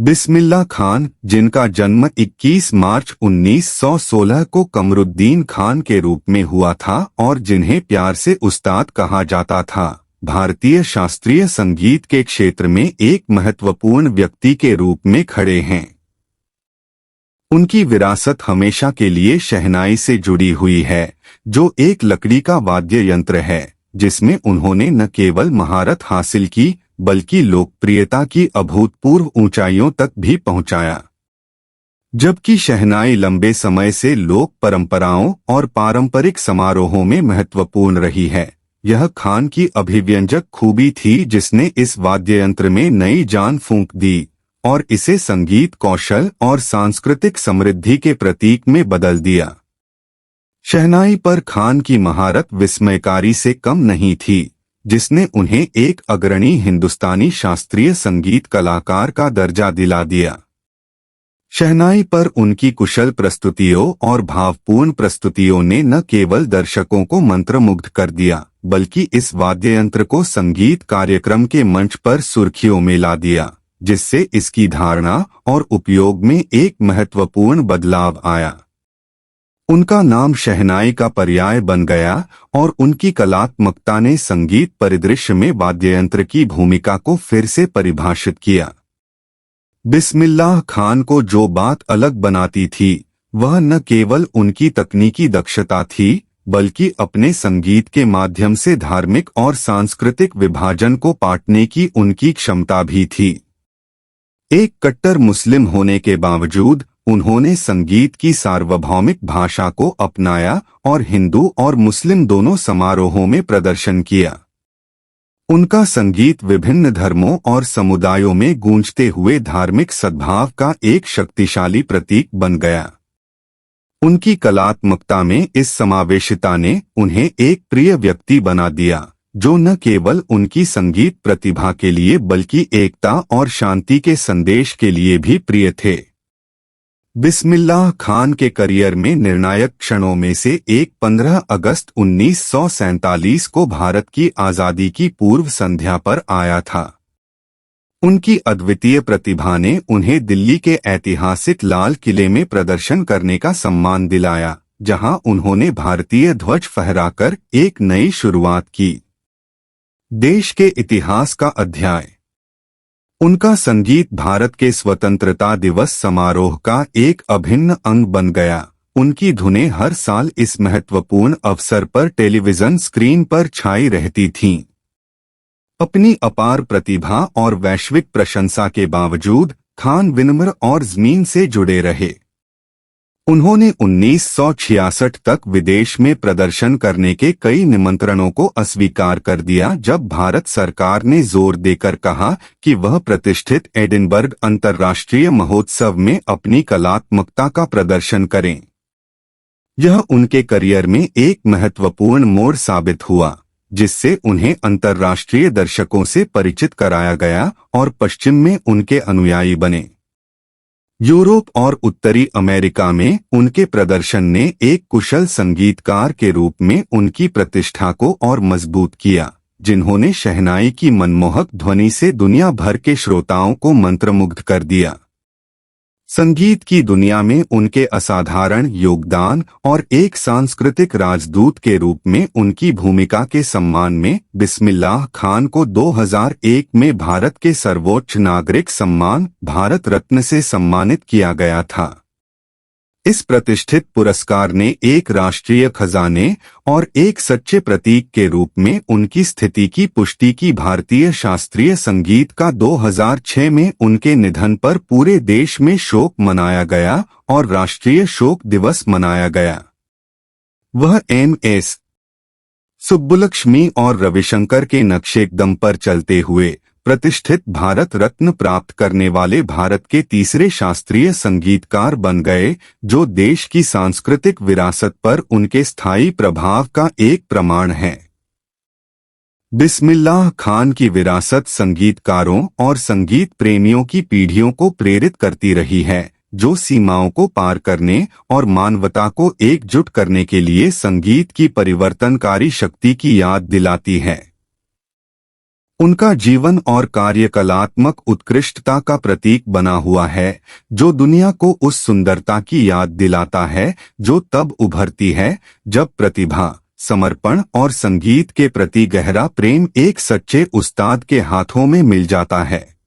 बिस्मिल्लाह खान, जिनका जन्म 21 मार्च 1916 को कमरुद्दीन खान के रूप में हुआ था और जिन्हें प्यार से उस्ताद कहा जाता था, भारतीय शास्त्रीय संगीत के क्षेत्र में एक महत्वपूर्ण व्यक्ति के रूप में खड़े हैं। उनकी विरासत हमेशा के लिए शहनाई से जुड़ी हुई है, जो एक लकड़ी का वाद्य यंत्र है जिसमें उन्होंने न केवल महारत हासिल की बल्कि लोकप्रियता की अभूतपूर्व ऊंचाइयों तक भी पहुंचाया। जबकि शहनाई लंबे समय से लोक परंपराओं और पारंपरिक समारोहों में महत्वपूर्ण रही है, यह खान की अभिव्यंजक खूबी थी जिसने इस वाद्य यंत्र में नई जान फूंक दी और इसे संगीत कौशल और सांस्कृतिक समृद्धि के प्रतीक में बदल दिया। शहनाई पर खान की महारत विस्मयकारी से कम नहीं थी, जिसने उन्हें एक अग्रणी हिंदुस्तानी शास्त्रीय संगीत कलाकार का दर्जा दिला दिया। शहनाई पर उनकी कुशल प्रस्तुतियों और भावपूर्ण प्रस्तुतियों ने न केवल दर्शकों को मंत्रमुग्ध कर दिया, बल्कि इस वाद्य यंत्र को संगीत कार्यक्रम के मंच पर सुर्खियों में ला दिया, जिससे इसकी धारणा और उपयोग में एक महत्वपूर्ण बदलाव आया। उनका नाम शहनाई का पर्याय बन गया और उनकी कलात्मकता ने संगीत परिदृश्य में वाद्ययंत्र की भूमिका को फिर से परिभाषित किया। बिस्मिल्लाह खान को जो बात अलग बनाती थी, वह न केवल उनकी तकनीकी दक्षता थी, बल्कि अपने संगीत के माध्यम से धार्मिक और सांस्कृतिक विभाजन को पाटने की उनकी क्षमता भी थी। एक कट्टर मुस्लिम होने के बावजूद उन्होंने संगीत की सार्वभौमिक भाषा को अपनाया और हिंदू और मुस्लिम दोनों समारोहों में प्रदर्शन किया। उनका संगीत विभिन्न धर्मों और समुदायों में गूंजते हुए धार्मिक सद्भाव का एक शक्तिशाली प्रतीक बन गया। उनकी कलात्मकता में इस समावेशिता ने उन्हें एक प्रिय व्यक्ति बना दिया, जो न केवल उनकी संगीत प्रतिभा के लिए बल्कि एकता और शांति के संदेश के लिए भी प्रिय थे। बिस्मिल्लाह खान के करियर में निर्णायक क्षणों में से एक 15 अगस्त 1947 को भारत की आज़ादी की पूर्व संध्या पर आया था। उनकी अद्वितीय प्रतिभा ने उन्हें दिल्ली के ऐतिहासिक लाल किले में प्रदर्शन करने का सम्मान दिलाया, जहां उन्होंने भारतीय ध्वज फहराकर एक नई शुरुआत की। देश के इतिहास का अध्याय। उनका संगीत भारत के स्वतंत्रता दिवस समारोह का एक अभिन्न अंग बन गया। उनकी धुनें हर साल इस महत्वपूर्ण अवसर पर टेलीविजन स्क्रीन पर छाई रहती थीं। अपनी अपार प्रतिभा और वैश्विक प्रशंसा के बावजूद खान विनम्र और ज़मीन से जुड़े रहे। उन्होंने 1966 तक विदेश में प्रदर्शन करने के कई निमंत्रणों को अस्वीकार कर दिया, जब भारत सरकार ने जोर देकर कहा कि वह प्रतिष्ठित एडिनबर्ग अंतर्राष्ट्रीय महोत्सव में अपनी कलात्मकता का प्रदर्शन करें। यह उनके करियर में एक महत्वपूर्ण मोड़ साबित हुआ, जिससे उन्हें अंतर्राष्ट्रीय दर्शकों से परिचित कराया गया और पश्चिम में उनके अनुयायी बने। यूरोप और उत्तरी अमेरिका में उनके प्रदर्शन ने एक कुशल संगीतकार के रूप में उनकी प्रतिष्ठा को और मजबूत किया, जिन्होंने शहनाई की मनमोहक ध्वनि से दुनिया भर के श्रोताओं को मंत्रमुग्ध कर दिया। संगीत की दुनिया में उनके असाधारण योगदान और एक सांस्कृतिक राजदूत के रूप में उनकी भूमिका के सम्मान में बिस्मिल्लाह खान को 2001 में भारत के सर्वोच्च नागरिक सम्मान भारत रत्न से सम्मानित किया गया था। इस प्रतिष्ठित पुरस्कार ने एक राष्ट्रीय खजाने और एक सच्चे प्रतीक के रूप में उनकी स्थिति की पुष्टि की। भारतीय शास्त्रीय संगीत का 2006 में उनके निधन पर पूरे देश में शोक मनाया गया और राष्ट्रीय शोक दिवस मनाया गया। वह एम.एस. सुब्बुलक्ष्मी और रविशंकर के नक्शेकदम पर चलते हुए प्रतिष्ठित भारत रत्न प्राप्त करने वाले भारत के तीसरे शास्त्रीय संगीतकार बन गए, जो देश की सांस्कृतिक विरासत पर उनके स्थायी प्रभाव का एक प्रमाण है। बिस्मिल्लाह खान की विरासत संगीतकारों और संगीत प्रेमियों की पीढ़ियों को प्रेरित करती रही है, जो सीमाओं को पार करने और मानवता को एकजुट करने के लिए संगीत की परिवर्तनकारी शक्ति की याद दिलाती है। उनका जीवन और कार्य कलात्मक उत्कृष्टता का प्रतीक बना हुआ है, जो दुनिया को उस सुंदरता की याद दिलाता है जो तब उभरती है जब प्रतिभा, समर्पण और संगीत के प्रति गहरा प्रेम एक सच्चे उस्ताद के हाथों में मिल जाता है।